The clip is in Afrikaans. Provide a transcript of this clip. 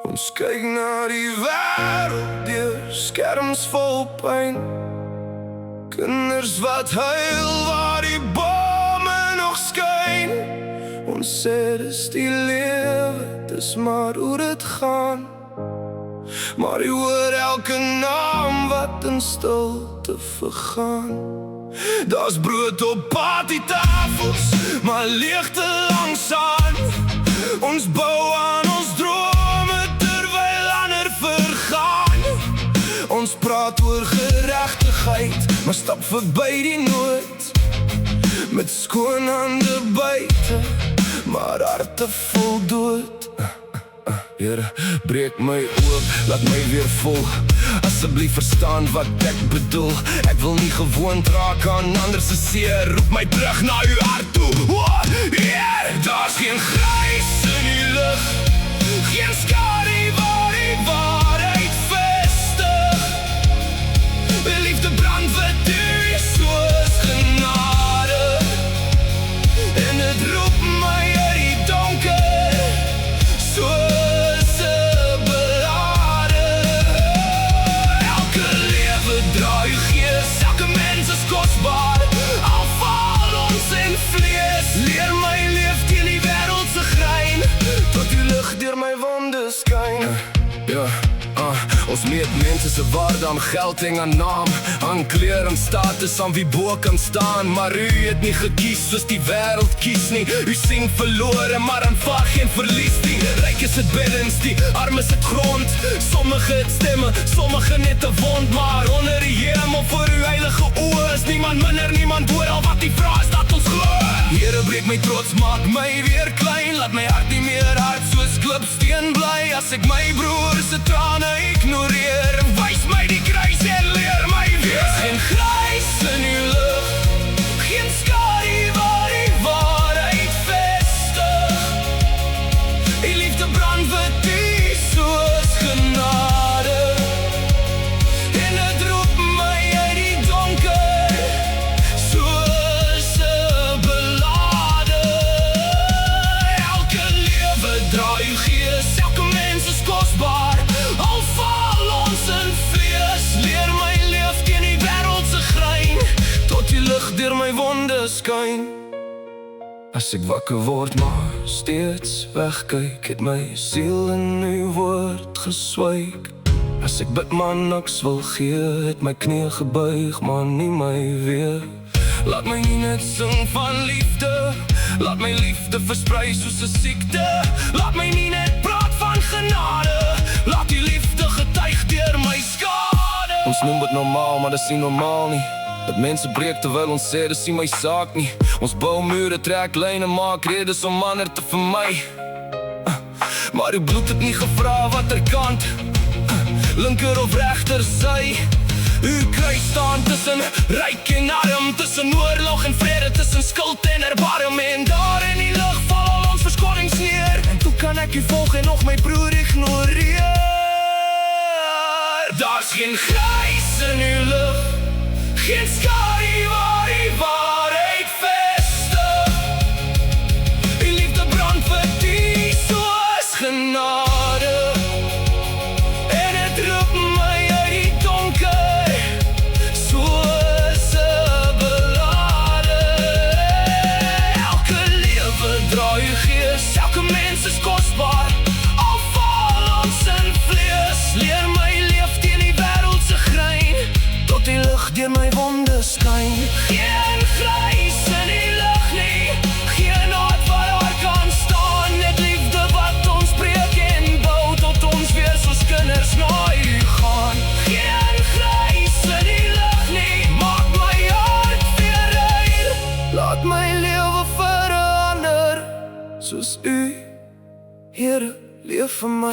Ons kyk na die wêreld deur skerms vol pyn. Kinders wat huil waar die bome nog skyn. Ons sê dis die lewe, dis maar hoe dit gaan. Maar jy hoor elke naam wat in stilte vergaan. Daar's brood op partytafels, maar leegte langs aan. Ons bou aan ons drome terwyl ander vergaan. Ons praat oor geregtigheid, maar stap verby die nood. Met skoon hande buite, maar harte vol dood. Here, breek my oop, laat my weer vol. Asseblief verstaan wat ek bedoel. Ek wil nie gewoond raak aan ander se seer. Roep my terug na uw hart toe. Heer, daar's geen grys in die lug, geen skadu waar die waarheid vestig. Liefde brand wat u soos genade, en het roep my uit die donker, soos 'n belade. Elke lewe draai u gees, elke mens is kosbaar. Al val ons in vlees, leer my leef teen die wêreld se grein, tot die lig deur my wonde skyn. Ons meet mense se waarde aan geld en aan naam, aan kleur en status, aan wie bo kan staan. Maar u het nie gekies soos die wêreld kies nie. U sien verlore, maar aanvaar geen verlies nie. Rykes het beddens, die armes het grond. Sommige het stemme, sommige net 'n wond. Maar onder die hemel voor uw heilige oë is niemand minder, niemand hoor. Al wat die vraag is dat ons glo. Here, breek my trots, maak my weer klein. Laat my hart nie meer hard soos klipsteen bly. As ek my broer se trane ignoreer, wys my die kruis en leer my weer. Geen grys in uw lug, geen skadu waar die waarheid vestig. Die liefde brand wat u soos genade, en het roep my uit die donker, soos 'n belade. Elke lewe draai u gees, elke mens is kosbaar. Al val ons in vlees, leer my leef teen die wêreld se grein, tot die lig deur my wonde skyn. As ek wakker word maar steeds wegkyk, het my siel in uw woord geswyk. As ek bid maar niks wil gee, het my knie gebuig, maar nie my weer. Laat my nie net sing van liefde, laat my liefde versprei soos 'n siekte. Laat my nie net praat van genade, laat die liefde getuig deur my skade. Ons noem dit normaal, maar dis nie normaal nie. Dat mense breek terwyl ons sê dis nie my saak nie. Ons bou mure, trek lyne, maak redes om ander te vermy. Maar uw bloed het nie gevra watter kant, linker of regter sy. Uw kruis staan tussen ryk en arm, tussen oorlog en vrede, tussen skuld en erbarm. En daar in die lug val al ons verskonings neer. En toe kan ek u volg en nog my broer ignoreer. Daar's geen grys in uw lug, geen skadu waar die waarheid vestig. Die liefde brand wat u soos genade, en het roep my uit die donker, soos 'n belade. Elke lewe draai u gees, elke mens is kosbaar. Al val ons in vlees, leer my leef teen die wêreld se grein, tot die lig deur my wonde skyn. Geen grys in die lug nie, geen hart wat daar kan staan. Net liefde wat ons breek en bou, tot ons weer soos kinders na u gaan. Geen grys in die lug nie, maak my hart weer rein. Laat my lewe verander, soos u, Here, leef vir my.